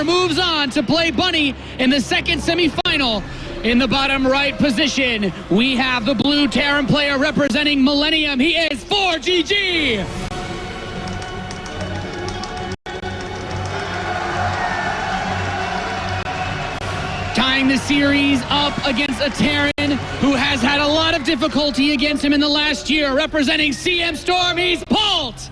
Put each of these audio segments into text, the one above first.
moves on to play Bunny in the second semifinal. In the bottom right position, we have the blue Terran player representing Millennium. He is ForGG. Tying the series up against a Terran who has had a lot of difficulty against him in the last year. Representing CM Storm, he's Polt.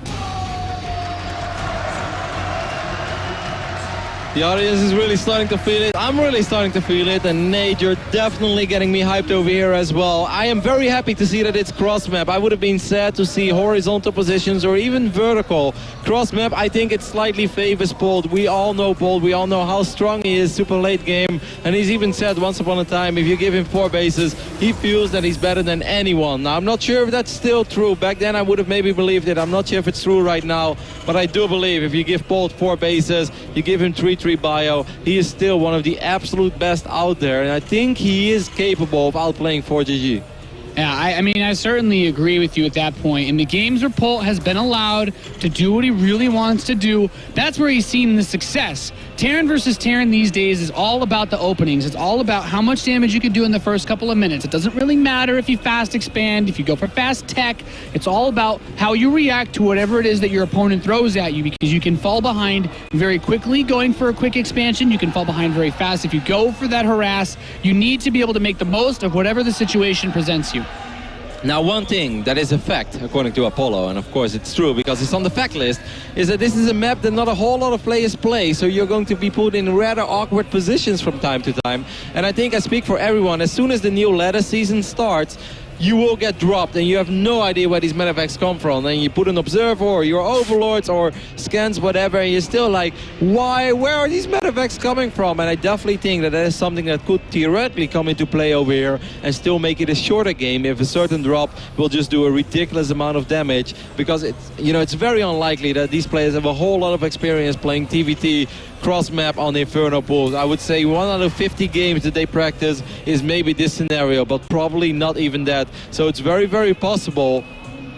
The audience is really starting to feel it. I'm really starting to feel it. And Nate, you're definitely getting me hyped over here as well. I am very happy to see that it's cross map. I would have been sad to see horizontal positions or even vertical. Cross map, I think it slightly favors Polt. We all know Polt. We all know how strong he is super late game. And he's even said once upon a time, if you give him 4 bases, he feels that he's better than anyone. Now, I'm not sure if that's still true. Back then, I would have maybe believed it. I'm not sure if it's true right now. But I do believe if you give Polt 4 bases, you give him 3-3 bio, he is still one of the absolute best out there, and I think he is capable of outplaying ForGG. Yeah, I mean, I certainly agree with you at that point. In the games where Polt has been allowed to do what he really wants to do, that's where he's seen the success. Terran versus Terran these days is all about the openings. It's all about how much damage you can do in the first couple of minutes. It doesn't really matter if you fast expand, if you go for fast tech. It's all about how you react to whatever it is that your opponent throws at you, because you can fall behind very quickly going for a quick expansion. You can fall behind very fast. If you go for that harass, you need to be able to make the most of whatever the situation presents you. Now, one thing that is a fact, according to Apollo, and of course it's true because it's on the fact list, is that this is a map that not a whole lot of players play, so you're going to be put in rather awkward positions from time to time. And I think I speak for everyone, as soon as the new ladder season starts, you will get dropped and you have no idea where these medevacts come from. And you put an observer or your overlords or scans, whatever, and you're still like, where are these medevacts coming from? And I definitely think that that is something that could theoretically come into play over here and still make it a shorter game if a certain drop will just do a ridiculous amount of damage, because it's, you know, it's very unlikely that these players have a whole lot of experience playing TVT cross map on Inferno pools. I would say 1 out of 50 games that they practice is maybe this scenario, but probably not even that. So it's very, very possible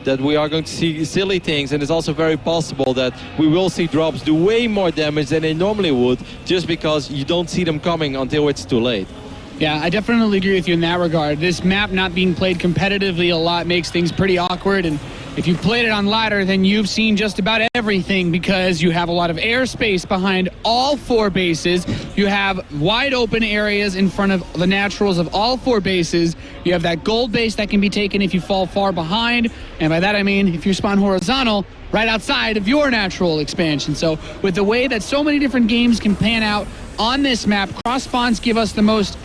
that we are going to see silly things, and it's also very possible that we will see drops do way more damage than they normally would, just because you don't see them coming until it's too late. Yeah, I definitely agree with you in that regard. This map not being played competitively a lot makes things pretty awkward, and if you've played it on ladder, then you've seen just about everything, because you have a lot of airspace behind all 4 bases. You have wide open areas in front of the naturals of all 4 bases. You have that gold base that can be taken if you fall far behind, and by that I mean if you spawn horizontal right outside of your natural expansion. So with the way that so many different games can pan out on this map, cross spawns give us the most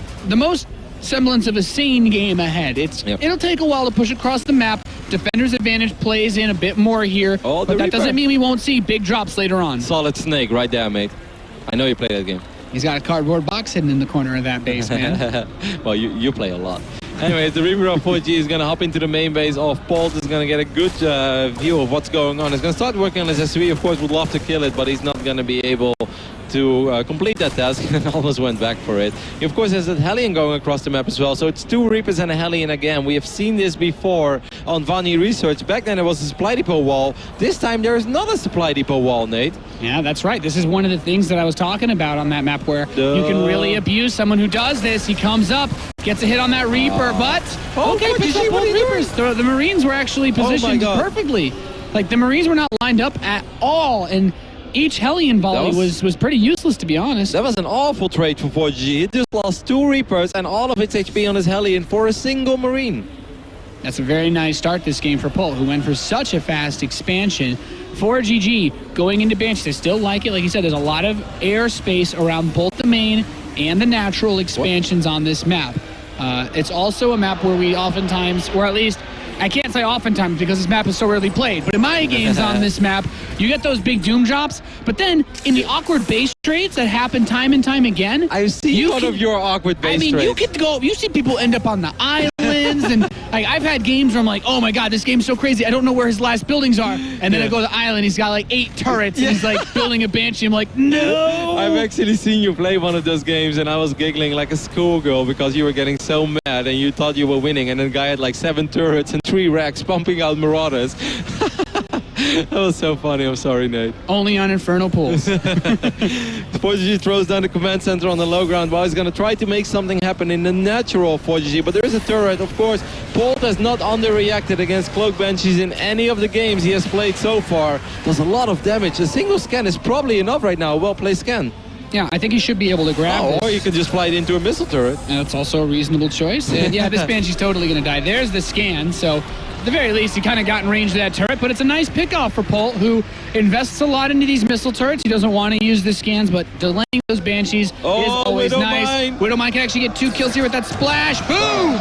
semblance of a sane game ahead. It'll take a while to push across the map. Defender's advantage plays in a bit more here, but that doesn't mean we won't see big drops later on. Solid snake right there, mate. I know you play that game. He's got a cardboard box hidden in the corner of that base, man. Well, you play a lot. Anyway, the Reaper of ForGG is going to hop into the main base of Polt. Is going to get a good view of what's going on. He's going to start working on his SV. Of course, would love to kill it, but he's not going to be able to complete that task, and almost went back for it. He of course has that Hellion going across the map as well, so it's 2 Reapers and a Hellion again. We have seen this before on Vani Research. Back then there was a supply depot wall. This time there is not a supply depot wall, Nate. Yeah, that's right. This is one of the things that I was talking about on that map, where you can really abuse someone who does this. He comes up, gets a hit on that Reaper, but okay, picks up both Reapers. The Marines were actually positioned perfectly. Like, the Marines were not lined up at all, and each Hellion volley was pretty useless, to be honest. That was an awful trade for ForGG. He just lost 2 Reapers and all of its HP on his Hellion for a single Marine. That's a very nice start this game for Polt, who went for such a fast expansion. ForGG going into Banshee, I still like it. Like you said, there's a lot of airspace around both the main and the natural expansions on this map. It's also a map where we oftentimes, or at least, I can't say oftentimes because this map is so rarely played, but in my games on this map, you get those big doom drops, but then in the awkward base trades that happen time and time again, I've seen one of your awkward base trades. I mean, you could go, you see people end up on the islands, and like, I've had games where I'm like, oh my god, this game's so crazy, I don't know where his last buildings are, and then I go to the island, he's got like 8 turrets, and he's like building a Banshee. I'm like, no! I've actually seen you play one of those games, and I was giggling like a schoolgirl because you were getting so mad and you thought you were winning, and then the guy had like 7 turrets and 3 racks pumping out Marauders. That was so funny. I'm sorry, Nate. Only on Infernal Pools. ForGG throws down the command center on the low ground while he's going to try to make something happen in the natural ForGG. But there is a turret, of course. Polt has not underreacted against Cloak Banshees in any of the games he has played so far. Does a lot of damage. A single scan is probably enough right now. A well-placed scan. Yeah, I think he should be able to grab this. Or you can just fly it into a missile turret. That's also a reasonable choice. And yeah, this Banshee's totally going to die. There's the scan, so at the very least, he kind of got in range of that turret, but it's a nice pickoff for Polt, who invests a lot into these missile turrets. He doesn't want to use the scans, but delaying those Banshees is always nice. Widowmine can actually get 2 kills here with that splash. Boom!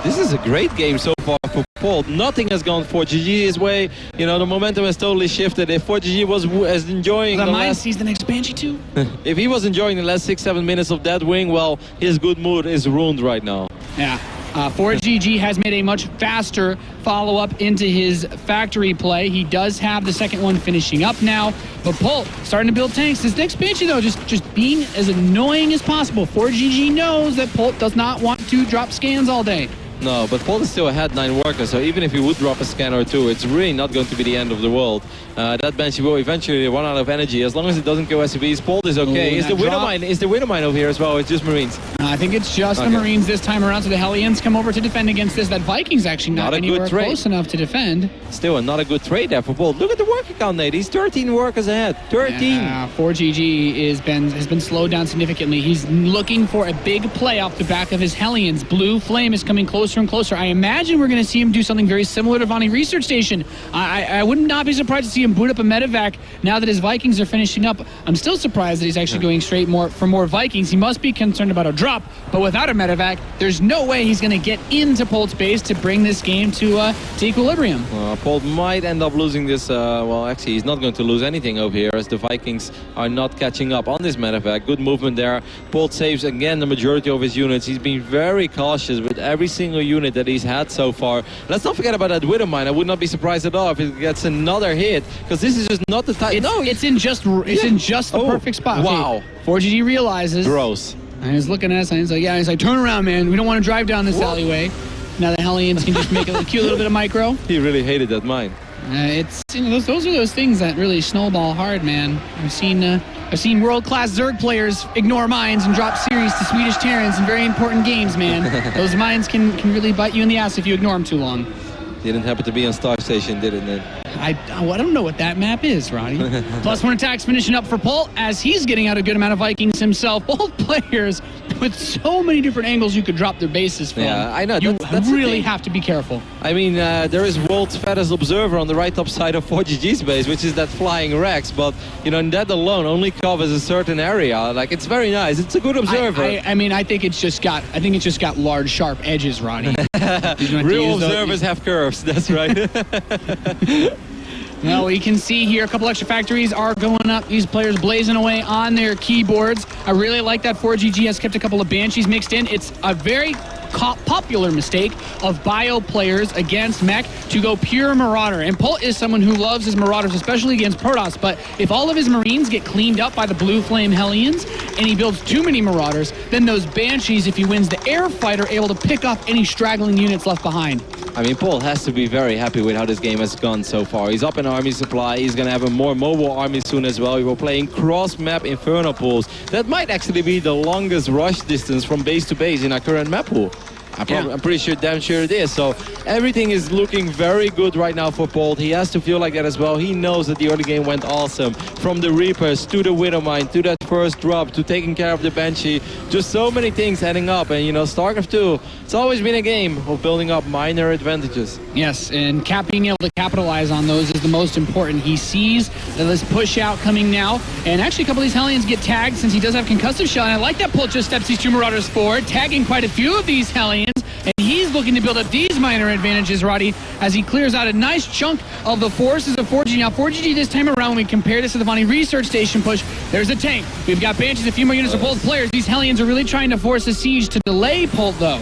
This is a great game so far for Polt. Nothing has gone ForGG's way. You know, the momentum has totally shifted. If ForGG was enjoying the last... sees the next Banshee too? If he was enjoying the last 6-7 minutes of that wing, well, his good mood is ruined right now. Yeah. ForGG has made a much faster follow-up into his factory play. He does have the second one finishing up now, but Polt starting to build tanks. This next Banshee, though, just being as annoying as possible. ForGG knows that Polt does not want to drop scans all day. No, but Polt is still ahead 9 workers, so even if he would drop a scan or 2, it's really not going to be the end of the world. That Banshee will eventually run out of energy. As long as it doesn't kill SCVs, Polt is okay. Is the Widowmine over here as well? It's just Marines. I think it's just the Marines this time around, so the Hellions come over to defend against this. That Viking's actually not anywhere close enough to defend. Still not a good trade there for Polt. Look at the worker count, Nate. He's 13 workers ahead. 13! Yeah, ForGG has been slowed down significantly. He's looking for a big play off the back of his Hellions. Blue Flame is coming closer and closer. I imagine we're going to see him do something very similar to Vonnie Research Station. I would not be surprised to see him boot up a medevac now that his Vikings are finishing up. I'm still surprised that he's actually going straight for more Vikings. He must be concerned about a drop, but without a medevac, there's no way he's going to get into Polt's base to bring this game to equilibrium. Polt might end up losing this. Well, actually, he's not going to lose anything over here as the Vikings are not catching up on this medevac. Good movement there. Polt saves again the majority of his units. He's been very cautious with every single unit that he's had so far. Let's not forget about that Widowmine. I would not be surprised at all if it gets another hit, because this is just not the time. It's in just the perfect spot. Wow. Okay, ForGG realizes. Gross. And he's looking at us and he's like, turn around, man. We don't want to drive down this alleyway. Now the Hellions can just make a cute little bit of micro. He really hated that mine. It's those are those things that really snowball hard, man. I've seen world-class Zerg players ignore mines and drop series to Swedish Terrans in very important games, man. Those mines can really bite you in the ass if you ignore them too long. Didn't happen to be on Star Station, did it, Ned? I don't know what that map is, Roddy. +1 attacks finishing up for Polt as he's getting out a good amount of Vikings himself. Both players with so many different angles you could drop their bases from. Yeah, I know. That's really have to be careful. I mean, there is world's fattest observer on the right top side of ForGG's base, which is that flying Rex. But you know, that alone only covers a certain area. Like, it's very nice. It's a good observer. I think it's just got large, sharp edges, Roddy. Real observers have curves. That's right. Well, we can see here a couple extra factories are going up. These players blazing away on their keyboards. I really like that ForGG has kept a couple of Banshees mixed in. It's a very popular mistake of bio players against mech to go pure Marauder. And Polt is someone who loves his Marauders, especially against Protoss. But if all of his Marines get cleaned up by the Blue Flame Hellions and he builds too many Marauders, then those Banshees, if he wins the air fight, are able to pick off any straggling units left behind. I mean, Polt has to be very happy with how this game has gone so far. He's up in army supply. He's going to have a more mobile army soon as well. We were playing cross-map Inferno pools. That might actually be the longest rush distance from base to base in our current map pool. I'm pretty sure, damn sure it is. So everything is looking very good right now for Polt. He has to feel like that as well. He knows that the early game went awesome. From the Reapers to the Widowmine to that first drop to taking care of the Banshee. Just so many things adding up. And you know, StarCraft 2, it's always been a game of building up minor advantages. Yes, and being able to capitalize on those is the most important. He sees this push out coming now. And actually a couple of these Hellions get tagged since he does have concussive shell. And I like that Polt just steps these 2 Marauders forward, tagging quite a few of these Hellions. And he's looking to build up these minor advantages, Roddy, as he clears out a nice chunk of the forces of ForGG. Now, ForGG this time around, when we compare this to the Vonnie Research Station push, there's a tank. We've got Banshees, a few more units of Polt players. These Hellions are really trying to force a siege to delay Polt, though.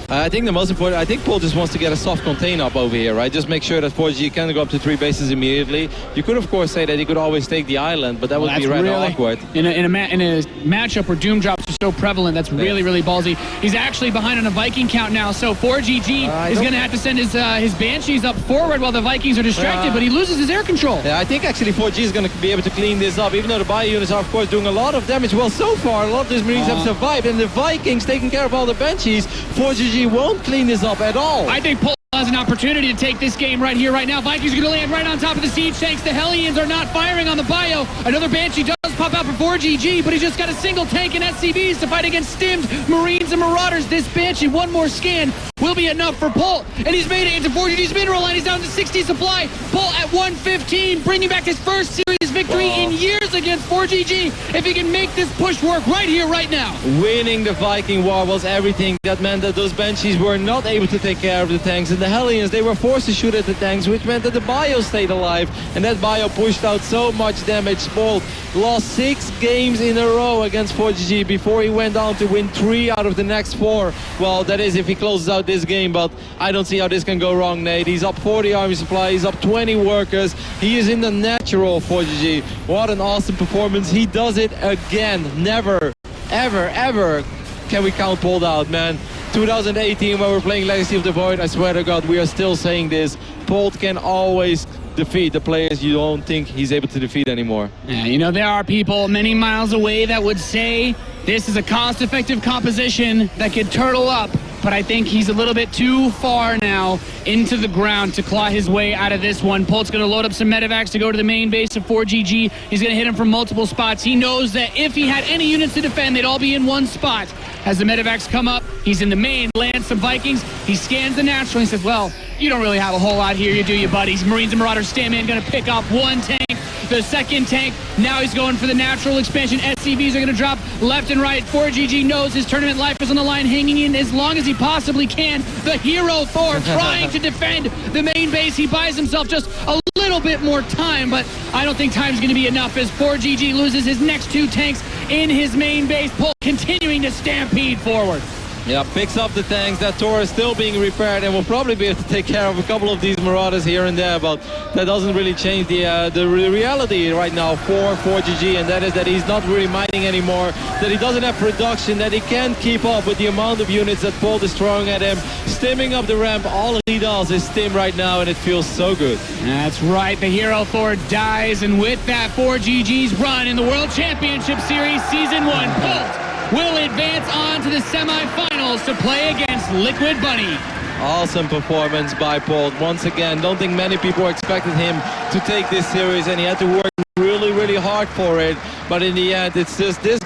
I think the most important, I think Polt just wants to get a soft contain up over here, right? Just make sure that ForGG can go up to 3 bases immediately. You could, of course, say that he could always take the island, but that would be rather awkward. In a matchup where Doom drops are so prevalent, that's really ballsy. He's actually behind on a Viking count now, so ForGG is going to have to send his Banshees up forward while the Vikings are distracted, but he loses his air control. Yeah, I think actually ForGG is going to be able to clean this up, even though the bio units are, of course, doing a lot of damage. Well, so far, a lot of these Marines have survived, and the Vikings taking care of all the Banshees. ForGG won't clean this up at all. I think Polt has an opportunity to take this game right here, right now. Vikings are going to land right on top of the siege tanks. The Hellions are not firing on the bio. Another Banshee does pop out for ForGG, but he's just got a single tank and SCVs to fight against stimmed Marines and Marauders. This Banshee, one more scan, will be enough for Polt. And he's made it into ForGG's mineral line. He's down to 60 supply. Polt at 115, bringing back his first series victory in years against ForGG. If he can make this push work right here, right now. Winning the Viking war was everything. That meant that those Banshees were not able to take care of the tanks. And the Hellions, they were forced to shoot at the tanks, which meant that the bio stayed alive. And that bio pushed out so much damage. Polt lost 6 games in a row against ForGG before he went on to win 3 out of the next 4. Well, that is if he closes out this game, but I don't see how this can go wrong, Nate. He's up 40 army supply, he's up 20 workers. He is in the natural ForGG. What an awesome performance. He does it again. Never, ever can we count Polt out, man. 2018 when we're playing Legacy of the Void, I swear to God, we are still saying this. Polt can always defeat the players you don't think he's able to defeat anymore. Yeah, you know, there are people many miles away that would say this is a cost-effective composition that could turtle up, but I think he's a little bit too far now into the ground to claw his way out of this one. Polt's going to load up some medevacs to go to the main base of ForGG. He's going to hit him from multiple spots. He knows that if he had any units to defend, they'd all be in one spot. As the medevacs come up, he's in the main, lands some Vikings. He scans the natural. He says, well, you don't really have a whole lot here. You do, you buddies. Marines and Marauders stand in, going to pick up one tank. The second tank, now he's going for the natural expansion. SCVs are going to drop left and right. ForGG knows his tournament life is on the line, hanging in as long as he possibly can. The hero Thor trying to defend the main base. He buys himself just a little bit more time, but I don't think time's going to be enough as ForGG loses his next 2 tanks in his main base. Polt continuing to stampede forward. Yeah, picks up the tanks. That Tor is still being repaired and will probably be able to take care of a couple of these Marauders here and there, but that doesn't really change the reality right now for ForGG, and that is that he's not really mining anymore, that he doesn't have production, that he can't keep up with the amount of units that Polt is throwing at him. Stimming up the ramp, all he does is stim right now, and it feels so good. That's right, the hero Thor dies, and with that, ForGG's run in the World Championship Series Season 1, Polt will advance on to the semifinals to play against Liquid Bunny. Awesome performance by Polt. Once again, don't think many people expected him to take this series, and he had to work really hard for it. But in the end, it's just this